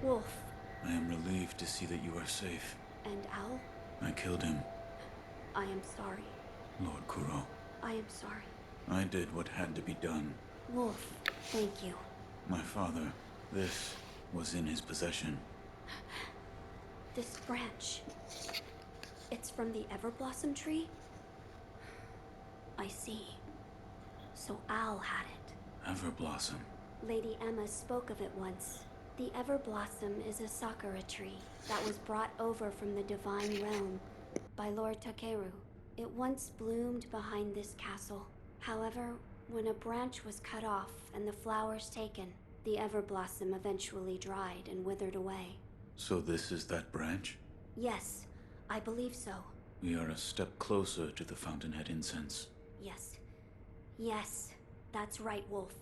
Wolf. I am relieved to see that you are safe. And Al? I killed him. I am sorry. Lord Kuro. I am sorry. I did what had to be done. Wolf, thank you. My father, this was in his possession. This branch. It's from the Everblossom tree? I see. So Al had it. Everblossom. Lady Emma spoke of it once. The Everblossom is a sakura tree that was brought over from the divine realm by Lord Takeru. It once bloomed behind this castle. However, when a branch was cut off and the flowers taken, the Everblossom eventually dried and withered away. So this is that branch? Yes, I believe so. We are a step closer to the Fountainhead incense. Yes. Yes, that's right, Wolf.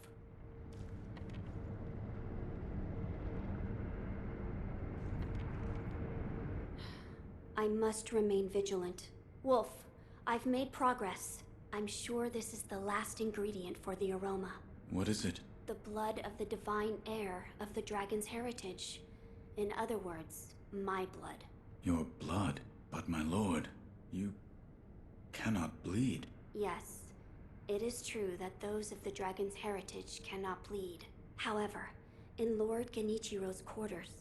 I must remain vigilant. Wolf, I've made progress. I'm sure this is the last ingredient for the aroma. What is it? The blood of the divine heir of the dragon's heritage. In other words, my blood. Your blood? But my lord, you cannot bleed. Yes, it is true that those of the dragon's heritage cannot bleed. However, in Lord Genichiro's quarters,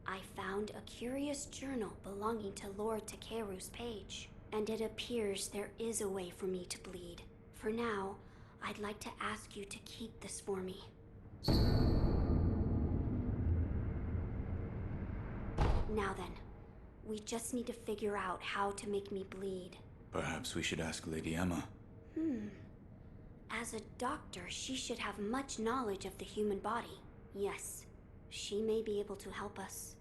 I found a curious journal belonging to Lord Takeru's page, and it appears there is a way for me to bleed. For now, I'd like to ask you to keep this for me. Now then, we just need to figure out how to make me bleed. Perhaps we should ask Lady Emma. As a doctor, she should have much knowledge of the human body. Yes, she may be able to help us.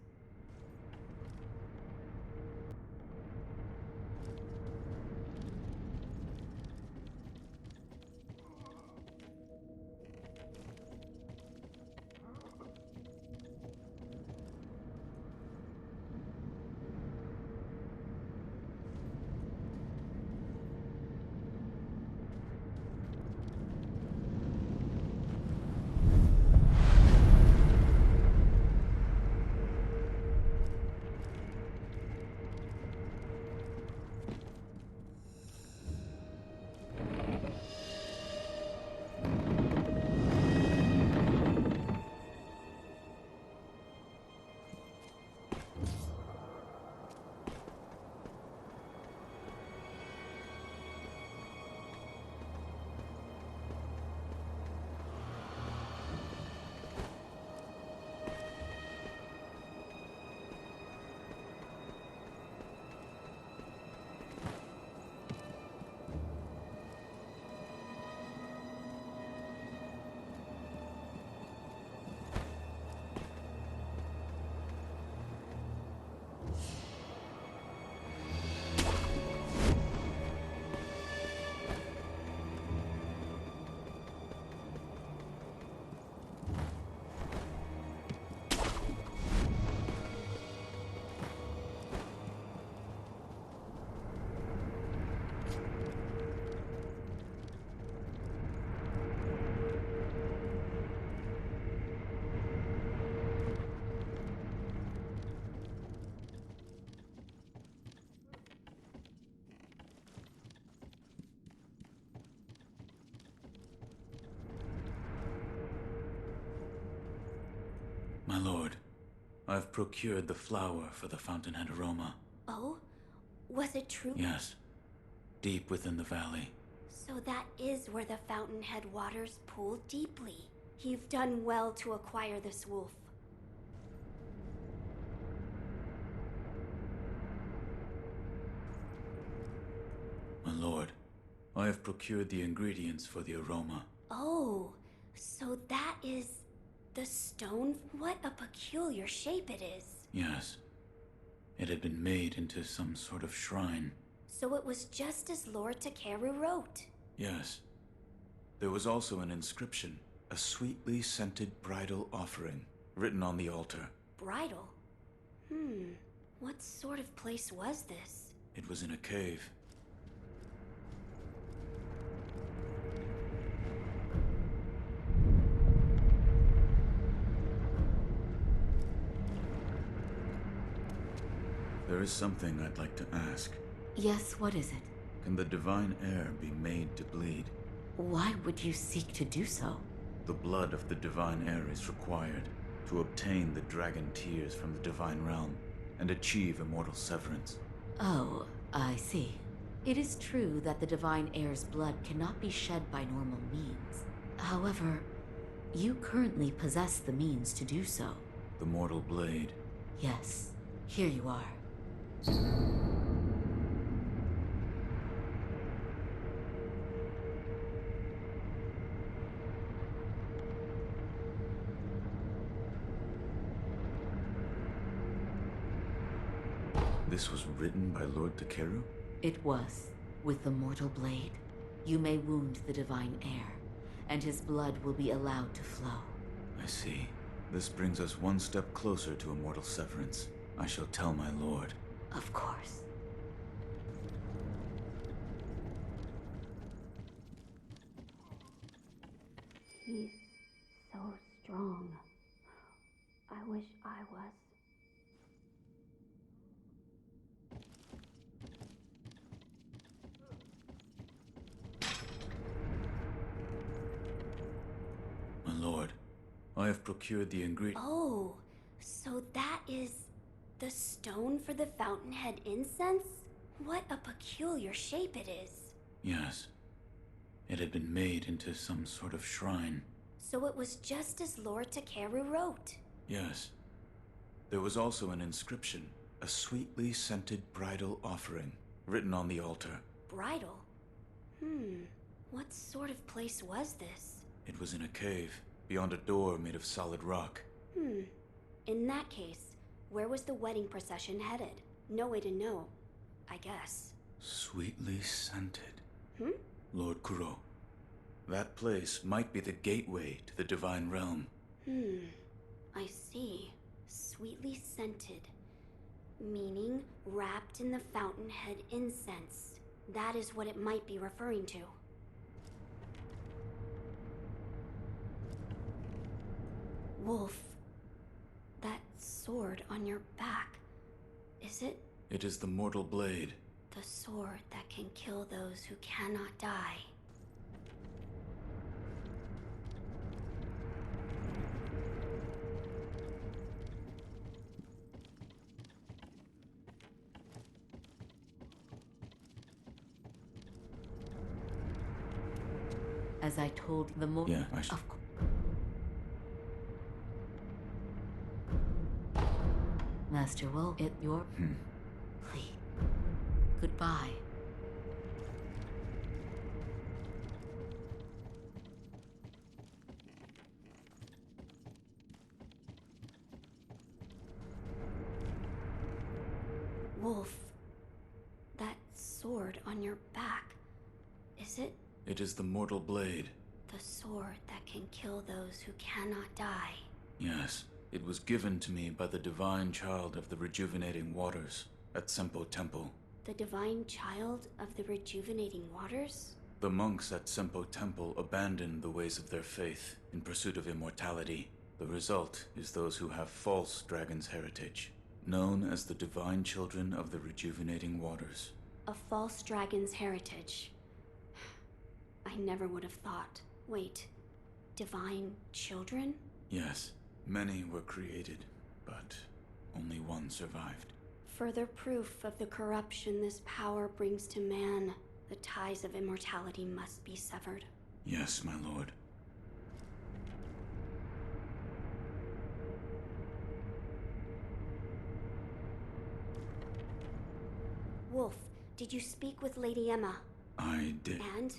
My lord, I've procured the flower for the Fountainhead aroma. Oh? Was it true? Yes, deep within the valley. So that is where the Fountainhead waters pool deeply. You've done well to acquire this, Wolf. My lord, I have procured the ingredients for the aroma. Oh, so that is the stone? What a peculiar shape it is. Yes. It had been made into some sort of shrine. So it was just as Lord Takeru wrote. Yes. There was also an inscription, a sweetly scented bridal offering, written on the altar. Bridal? What sort of place was this? It was in a cave. There is something I'd like to ask. Yes, what is it? Can the divine heir be made to bleed? Why would you seek to do so? The blood of the divine heir is required to obtain the dragon tears from the divine realm and achieve immortal severance. Oh, I see. It is true that the divine heir's blood cannot be shed by normal means. However, you currently possess the means to do so. The mortal blade. Yes, here you are. This was written by Lord Takeru? It was. With the mortal blade, you may wound the divine heir, and his blood will be allowed to flow. I see. This brings us one step closer to immortal severance. I shall tell my lord. Of course. He's so strong. I wish I was. My lord, I have procured the ingredient. Oh, so that is the stone for the fountainhead incense? What a peculiar shape it is. Yes. It had been made into some sort of shrine. So it was just as Lord Takeru wrote. Yes. There was also an inscription, a sweetly scented bridal offering, written on the altar. Bridal? What sort of place was this? It was in a cave, beyond a door made of solid rock. In that case, where was the wedding procession headed? No way to know, I guess. Sweetly scented. Lord Kuro. That place might be the gateway to the divine realm. I see. Sweetly scented. Meaning wrapped in the fountainhead incense. That is what it might be referring to. Wolf, that sword on your back, is it It is the mortal blade. the sword that can kill those who cannot die? As I told the Yeah, I should. Of course. Master Wolf, at your... Please. Goodbye. Wolf, that sword on your back, is it It is the mortal blade. the sword that can kill those who cannot die? Yes. It was given to me by the divine child of the rejuvenating waters at Sempo Temple. The divine child of the rejuvenating waters? The monks at Sempo Temple abandoned the ways of their faith in pursuit of immortality. The result is those who have false dragon's heritage, known as the divine children of the rejuvenating waters. A false dragon's heritage. I never would have thought. Wait, divine children? Yes, many were created, but only one survived. Further proof of the corruption this power brings to man. The ties of immortality must be severed. Yes, my lord. Wolf, did you speak with Lady Emma? I did. And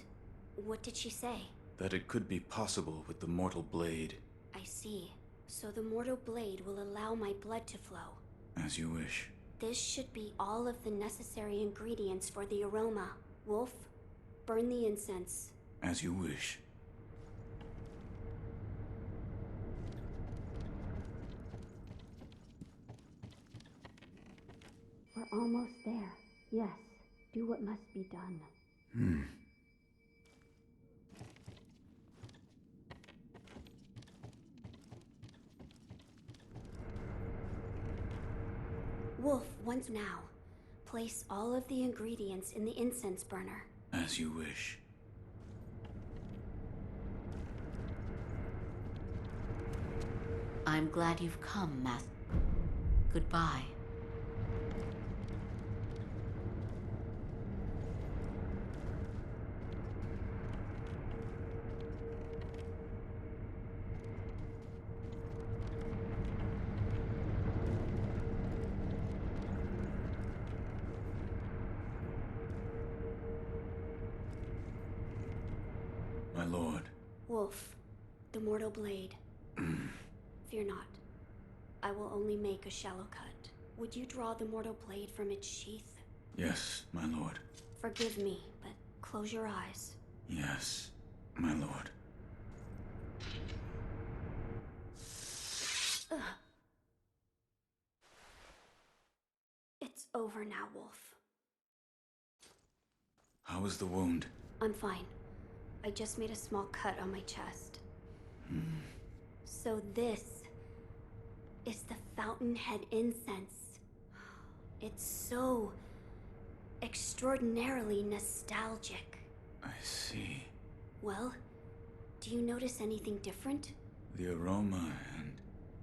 what did she say? That it could be possible with the mortal blade. I see. So the mortal blade will allow my blood to flow. As you wish. This should be all of the necessary ingredients for the aroma. Wolf, burn the incense. As you wish. We're almost there. Yes, do what must be done. Wolf, once now, place all of the ingredients in the incense burner. As you wish. I'm glad you've come, Master. Goodbye. My lord. Wolf, the mortal blade. Fear not. I will only make a shallow cut. Would you draw the mortal blade from its sheath? Yes, my lord. Forgive me, but close your eyes. Yes, my lord. Ugh. It's over now, Wolf. How is the wound? I'm fine. I just made a small cut on my chest. So this is the Fountainhead incense. It's so extraordinarily nostalgic. I see. Well, do you notice anything different? The aroma and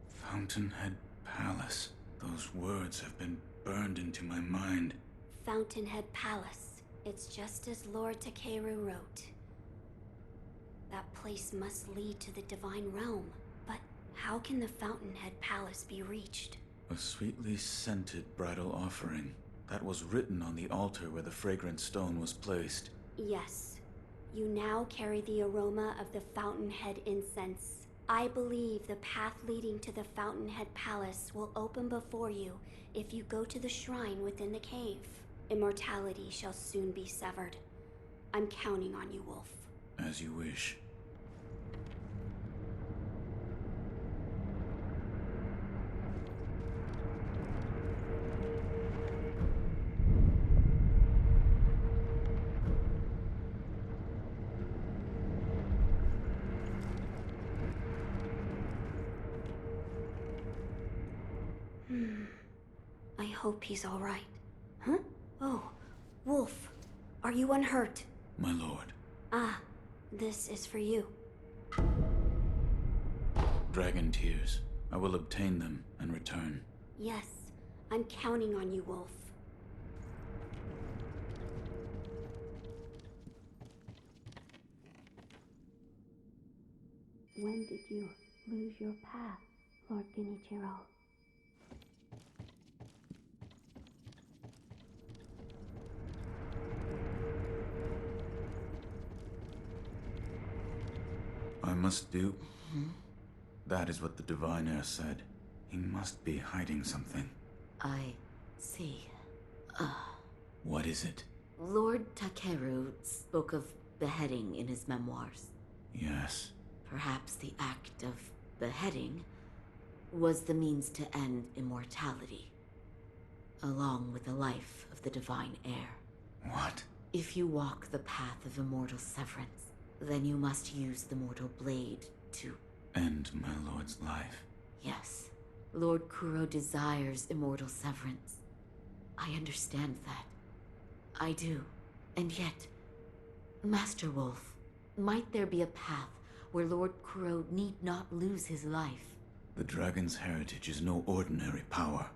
Fountainhead Palace. Those words have been burned into my mind. Fountainhead Palace. It's just as Lord Takeru wrote. That place must lead to the Divine Realm. But how can the Fountainhead Palace be reached? A sweetly scented bridal offering. That was written on the altar where the fragrant stone was placed. Yes. You now carry the aroma of the Fountainhead incense. I believe the path leading to the Fountainhead Palace will open before you if you go to the shrine within the cave. Immortality shall soon be severed. I'm counting on you, Wolf. As you wish. I hope he's all right. Huh? Oh, Wolf, are you unhurt? My lord. Ah, this is for you. Dragon tears. I will obtain them and return. Yes, I'm counting on you, Wolf. When did you lose your path, Lord Genichiro? I must do... That is what the Divine Heir said. He must be hiding something. I see. What is it? Lord Takeru spoke of beheading in his memoirs. Yes. Perhaps the act of beheading was the means to end immortality, along with the life of the Divine Heir. What? If you walk the path of immortal severance, then you must use the mortal blade to... End my lord's life. Yes, Lord Kuro desires immortal severance. I understand that. I do. And yet, Master Wolf, might there be a path where Lord Kuro need not lose his life? The dragon's heritage is no ordinary power.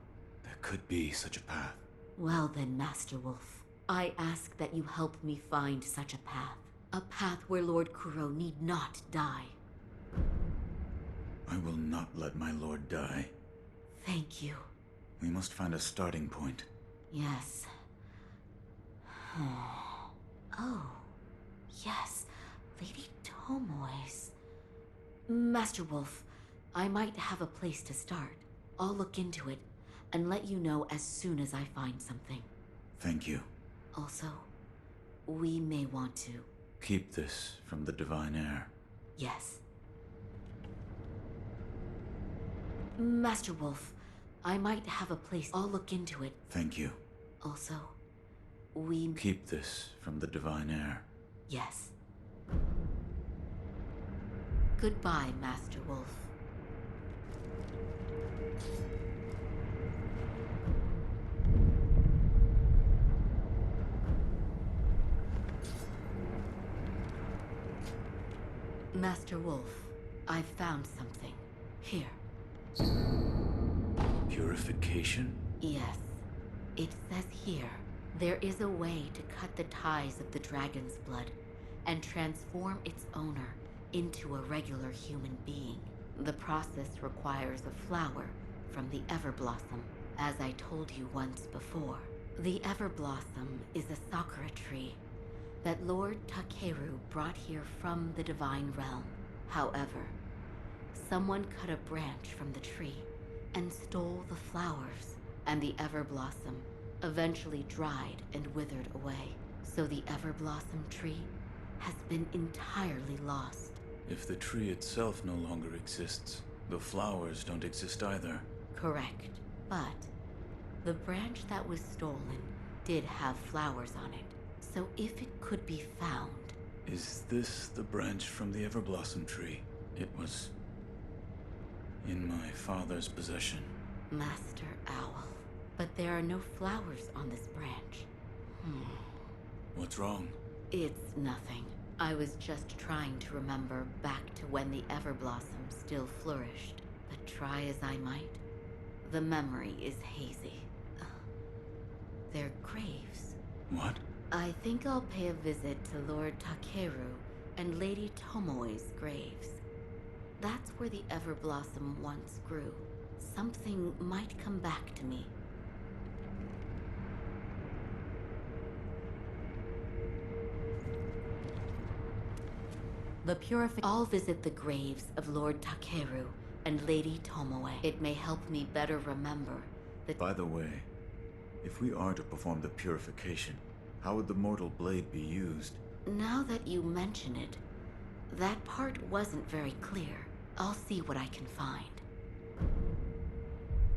There could be such a path. Well then, Master Wolf, I ask that you help me find such a path. A path where Lord Kuro need not die. I will not let my lord die. Thank you. We must find a starting point. Yes. Oh, yes, Lady Tomoe's. Master Wolf, I might have a place to start. I'll look into it and let you know as soon as I find something. Thank you. Also, we may want to... Keep this from the Divine Heir. Yes. Master Wolf, I might have a place. I'll look into it. Thank you. Also, we... Keep this from the Divine Heir. Yes. Goodbye, Master Wolf. Master Wolf, I've found something. Here. Purification? Yes. It says here, there is a way to cut the ties of the dragon's blood and transform its owner into a regular human being. The process requires a flower from the Everblossom, as I told you once before. The Everblossom is a sakura tree that Lord Takeru brought here from the Divine Realm. However, someone cut a branch from the tree and stole the flowers, and the Everblossom eventually dried and withered away. So the Everblossom tree has been entirely lost. If the tree itself no longer exists, the flowers don't exist either. Correct. But the branch that was stolen did have flowers on it. So if it could be found... Is this the branch from the Everblossom tree? It was in my father's possession. Master Owl. But there are no flowers on this branch. What's wrong? It's nothing. I was just trying to remember back to when the Everblossom still flourished. But try as I might, the memory is hazy. They're graves. What? I think I'll pay a visit to Lord Takeru and Lady Tomoe's graves. That's where the Everblossom once grew. Something might come back to me. I'll visit the graves of Lord Takeru and Lady Tomoe. It may help me better remember that... By the way, if we are to perform the purification, how would the mortal blade be used? Now that you mention it, that part wasn't very clear. I'll see what I can find.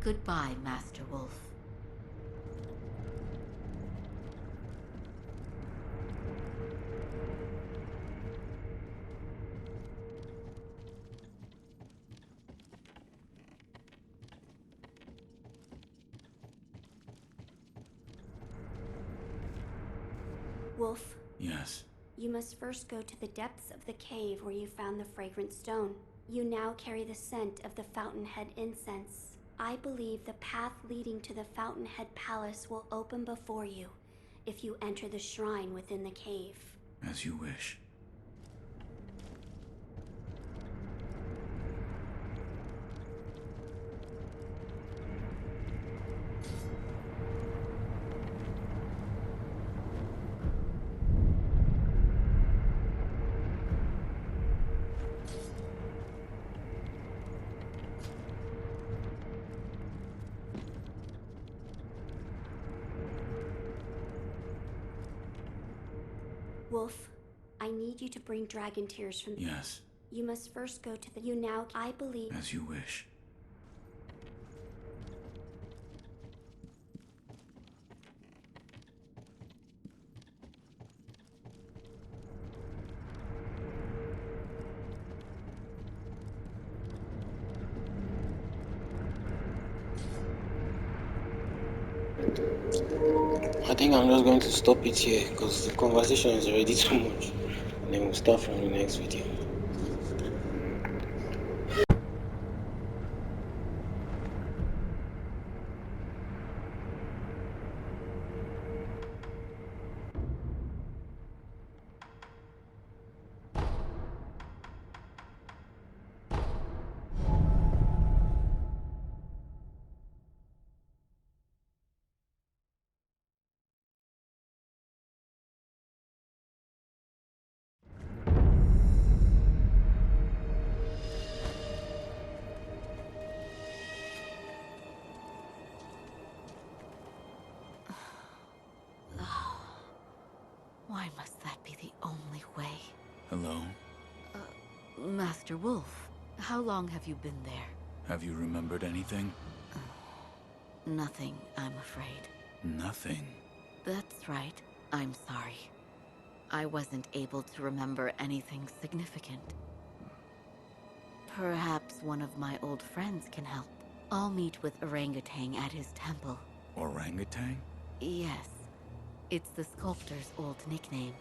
Goodbye, Master Wolf. Wolf, Yes. you must first go to the depths of the cave where you found the fragrant stone. You now carry the scent of the Fountainhead incense. I believe the path leading to the Fountainhead Palace will open before you if you enter the shrine within the cave. As you wish. Wolf, I need you to bring dragon tears from... Yes. You must first go to the... I believe... As you wish. I think I'm just going to stop it here because the conversation is already too much. And then we'll start from the next video. Why must that be the only way? Hello? Master Wolf, how long have you been there? Have you remembered anything? Nothing, I'm afraid. Nothing. That's right. I'm sorry. I wasn't able to remember anything significant. Perhaps one of my old friends can help. I'll meet with Orangutan at his temple. Orangutan? Yes. It's the sculptor's old nickname.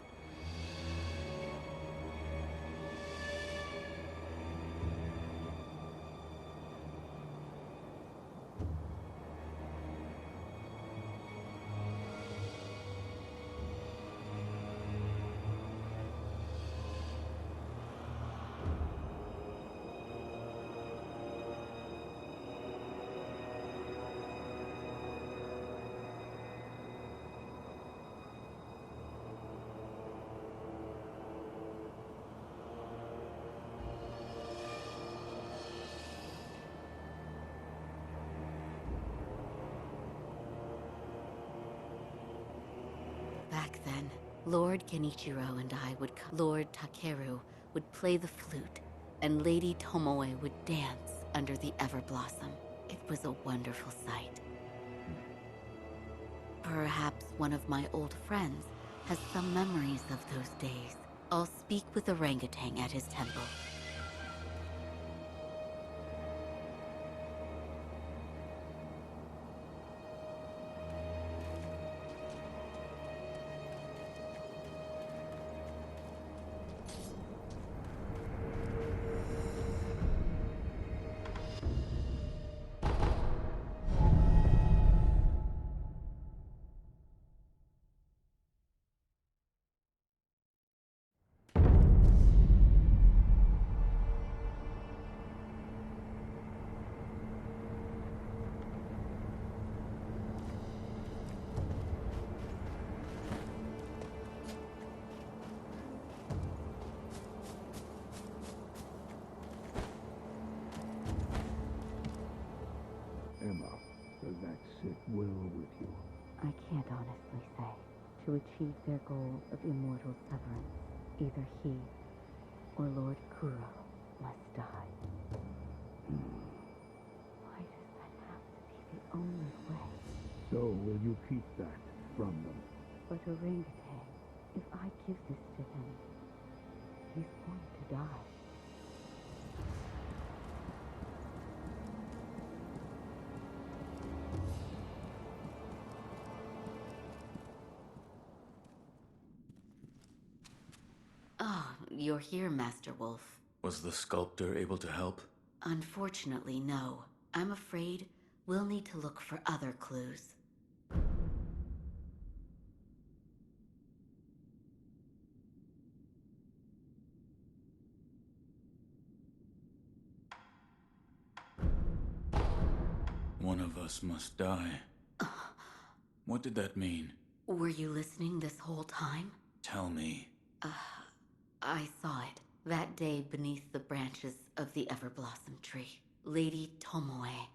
Lord Genichiro and I would Lord Takeru would play the flute, and Lady Tomoe would dance under the Everblossom. It was a wonderful sight. Perhaps one of my old friends has some memories of those days. I'll speak with Orangutan at his temple. Emma, does that sit well with you? I can't honestly say. To achieve their goal of immortal severance, either he or Lord Kuro must die. Why does that have to be the only way? So will you keep that from them? But Orangutan, if I give this to him, he's going to die. Oh, you're here, Master Wolf. Was the sculptor able to help? Unfortunately, no. I'm afraid we'll need to look for other clues. One of us must die. What did that mean? Were you listening this whole time? Tell me. I saw it. That day beneath the branches of the Everblossom tree. Lady Tomoe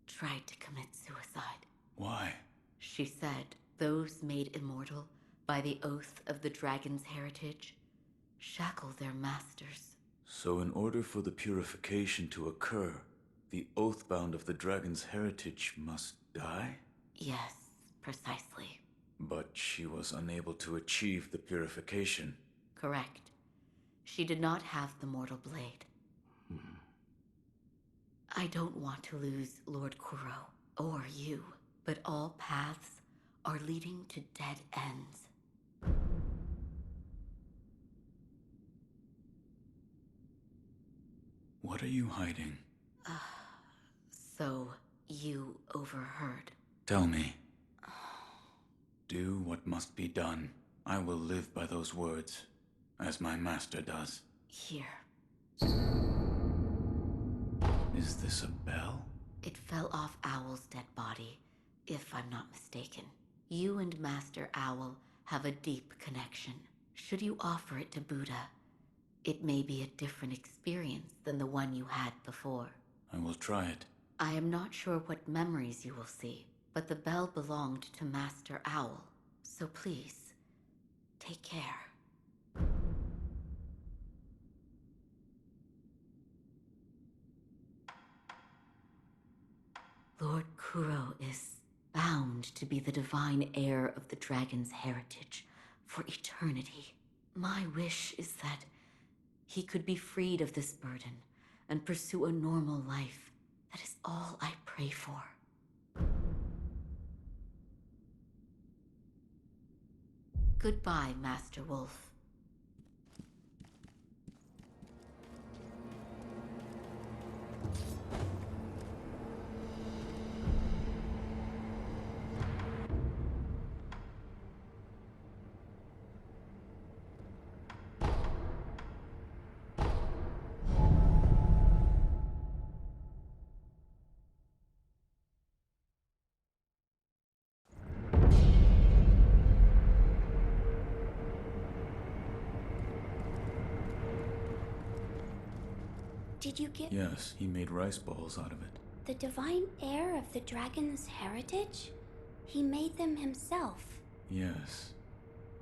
tried to commit suicide. Why? She said those made immortal by the oath of the dragon's heritage shackle their masters. So in order for the purification to occur, the oathbound of the dragon's heritage must die? Yes, precisely. But she was unable to achieve the purification. Correct. She did not have the mortal blade. I don't want to lose Lord Kuro, or you, but all paths are leading to dead ends. What are you hiding? So, you overheard. Tell me. Do what must be done. I will live by those words, as my master does. Here. Is this a bell? It fell off Owl's dead body, if I'm not mistaken. You and Master Owl have a deep connection. Should you offer it to Buddha, it may be a different experience than the one you had before. I will try it. I am not sure what memories you will see, but the bell belonged to Master Owl, so please, take care. Lord Kuro is bound to be the divine heir of the dragon's heritage for eternity. My wish is that he could be freed of this burden and pursue a normal life. That is all I pray for. Goodbye, Master Wolf. Did you get Yes, he made rice balls out of it. the divine heir of the dragon's heritage? He made them himself. Yes.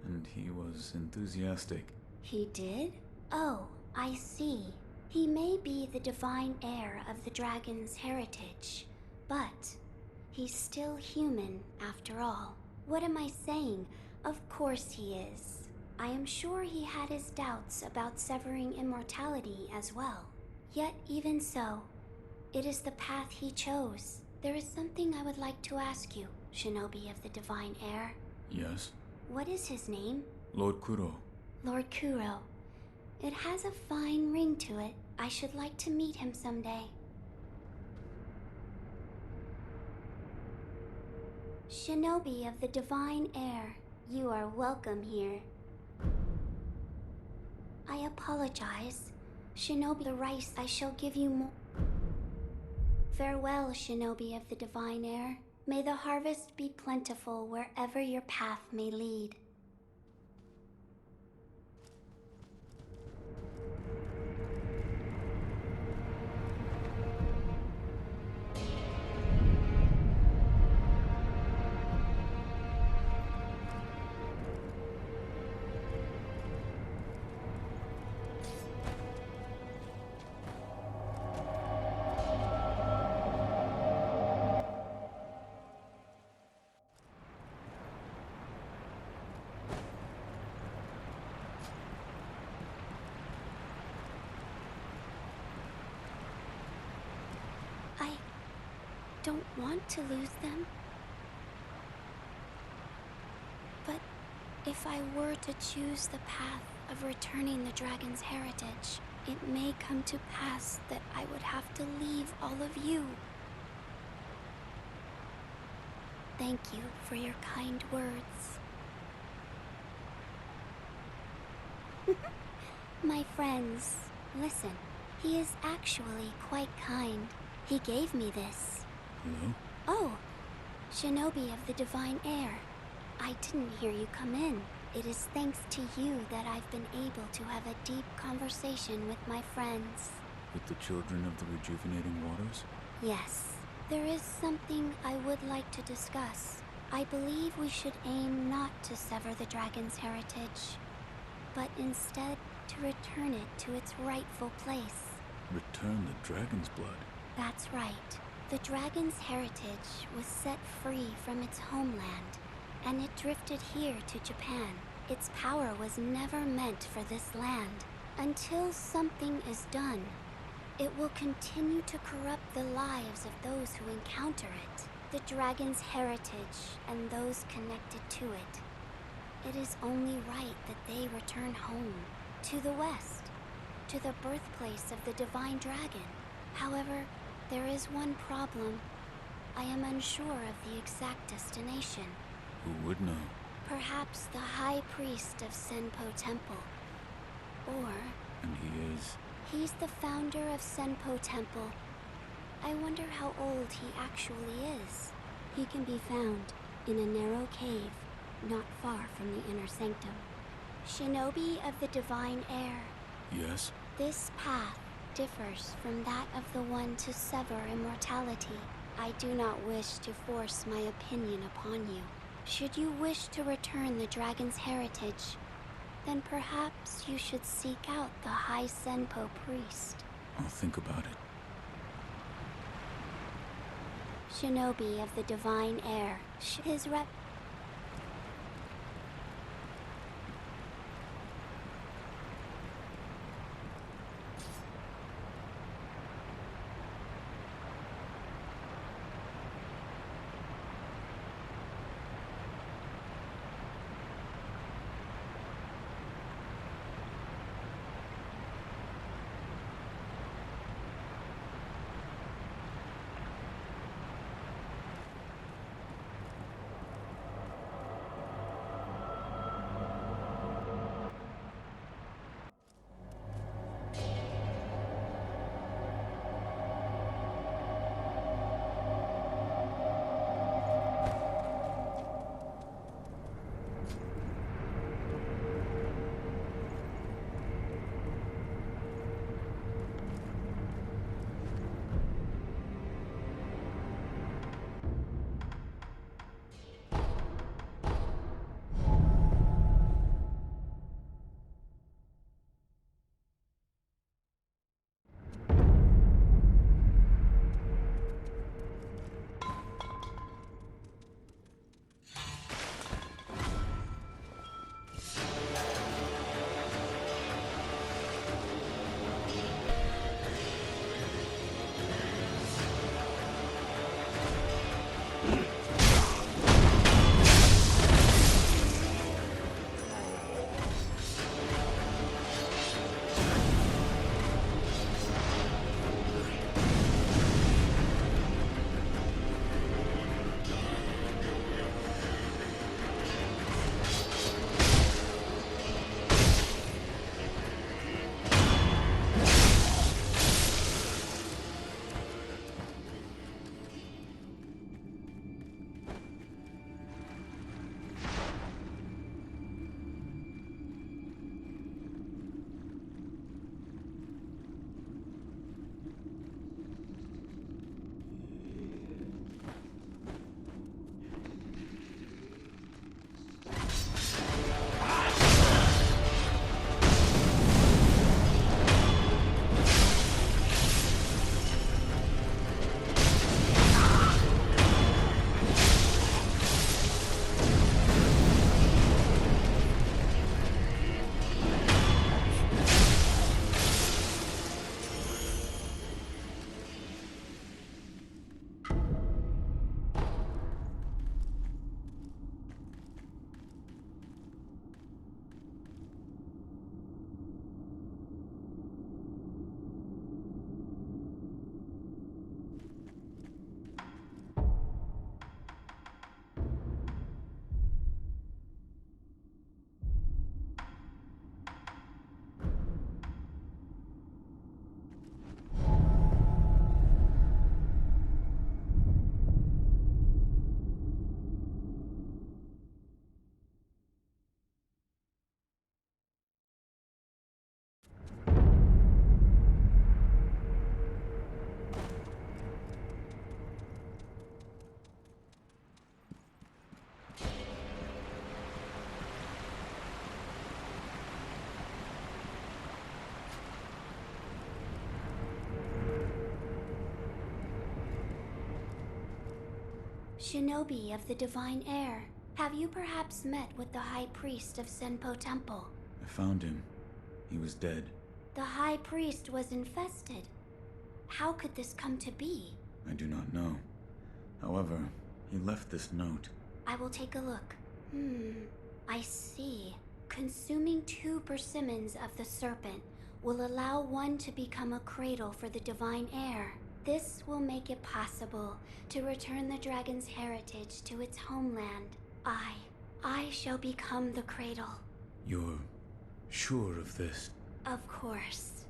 and he was enthusiastic. He did? Oh, I see. He may be the divine heir of the dragon's heritage, but he's still human after all. What am I saying? Of course he is. I am sure he had his doubts about severing immortality as well. Yet even so, it is the path he chose. There is something I would like to ask you, Shinobi of the Divine Heir. Yes? What is his name? Lord Kuro. Lord Kuro. It has a fine ring to it. I should like to meet him someday. Shinobi of the Divine Heir, you are welcome here. I apologize. Shinobi the Rice, I shall give you more. Farewell, Shinobi of the Divine Heir. May the harvest be plentiful wherever your path may lead. I don't want to lose them. But if I were to choose the path of returning the dragon's heritage, it may come to pass that I would have to leave all of you. Thank you for your kind words. My friends, listen. He is actually quite kind. He gave me this. Hello? Oh, Shinobi of the Divine Heir. I didn't hear you come in. It is thanks to you that I've been able to have a deep conversation with my friends. With the children of the rejuvenating waters? Yes, there is something I would like to discuss. I believe we should aim not to sever the dragon's heritage, but instead to return it to its rightful place. Return the dragon's blood? That's right. The dragon's heritage was set free from its homeland, and it drifted here to Japan. Its power was never meant for this land. Until something is done, it will continue to corrupt the lives of those who encounter it, the dragon's heritage and those connected to it. It is only right that they return home, to the west, to the birthplace of the divine dragon. However, there is one problem. I am unsure of the exact destination. Who would know? Perhaps the high priest of Senpo Temple. Or And he is... he's the founder of Senpo Temple. I wonder how old he actually is. He can be found in a narrow cave not far from the inner sanctum. Shinobi of the Divine Heir. Yes? This path differs from that of the one to sever immortality. I do not wish to force my opinion upon you. Should you wish to return the dragon's heritage, then perhaps you should seek out the High Senpo priest. I'll think about it. Shinobi of the Divine Heir. His rep... Shinobi of the Divine Air, have you perhaps met with the High Priest of Senpo Temple? I found him. He was dead. The High Priest was infested. How could this come to be? I do not know. However, he left this note. I will take a look. I see. Consuming 2 persimmons of the serpent will allow one to become a cradle for the divine heir. This will make it possible to return the dragon's heritage to its homeland. I shall become the cradle. You're sure of this? Of course.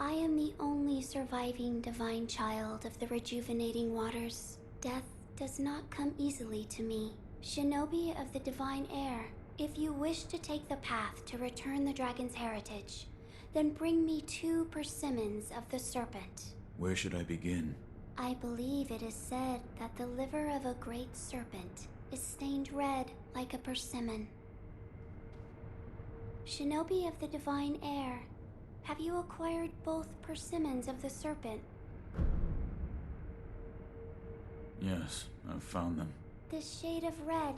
I am the only surviving divine child of the rejuvenating waters. Death does not come easily to me. Shinobi of the divine air, if you wish to take the path to return the dragon's heritage, then bring me 2 persimmons of the serpent. Where should I begin? I believe it is said that the liver of a great serpent is stained red like a persimmon. Shinobi of the divine air, have you acquired both persimmons of the serpent? Yes, I've found them. This shade of red,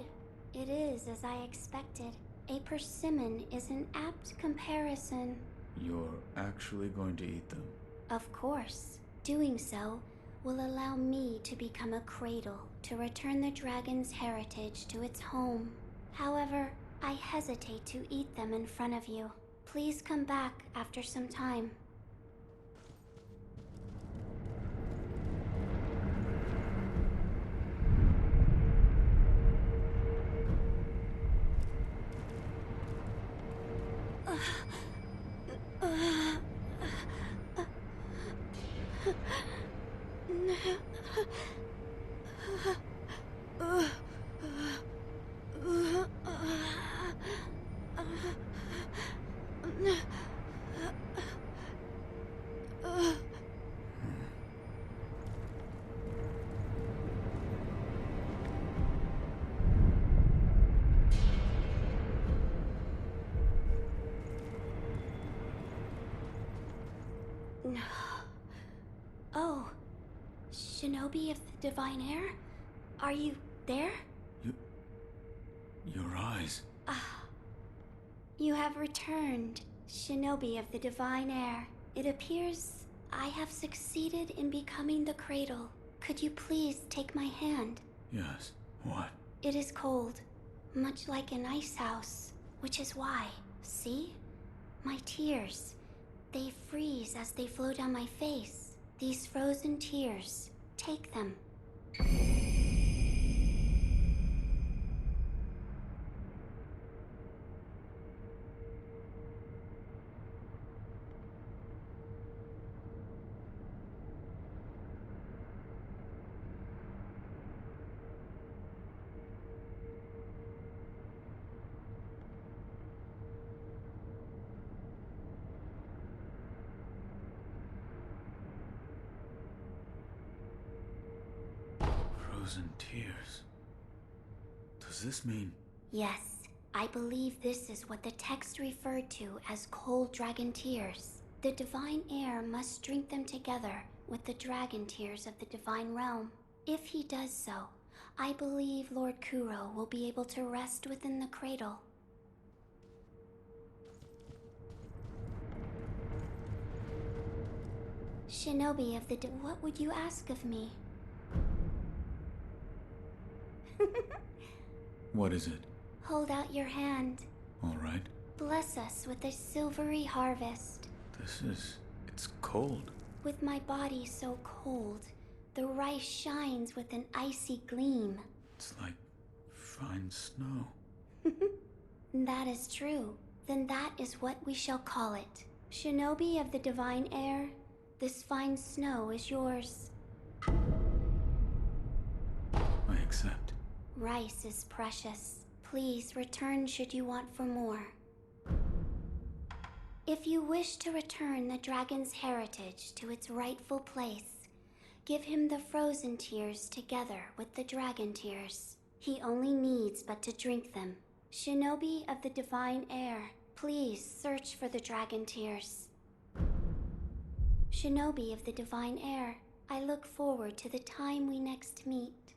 it is as I expected. A persimmon is an apt comparison. You're actually going to eat them? Of course. Doing so will allow me to become a cradle to return the dragon's heritage to its home. However, I hesitate to eat them in front of you. Please come back after some time. Oh, Shinobi of the Divine Air? Are you there? Your eyes. You have returned, Shinobi of the Divine Air. It appears I have succeeded in becoming the cradle. Could you please take my hand? Yes. What? It is cold, much like an ice house, which is why, see? My tears, they freeze as they flow down my face. These frozen tears, take them. Frozen tears. Does this mean... Yes, I believe this is what the text referred to as cold dragon tears. The divine heir must drink them together with the dragon tears of the divine realm. If he does so, I believe Lord Kuro will be able to rest within the cradle. Shinobi of the what would you ask of me? What is it? Hold out your hand. All right. Bless us with a silvery harvest. It's cold. With my body so cold, the rice shines with an icy gleam. It's like fine snow. That is true. Then that is what we shall call it. Shinobi of the divine air, this fine snow is yours. I accept. Rice is precious. Please return should you want for more. If you wish to return the dragon's heritage to its rightful place, give him the frozen tears together with the dragon tears. He only needs but to drink them. Shinobi of the divine air, please search for the dragon tears. Shinobi of the divine air, I look forward to the time we next meet.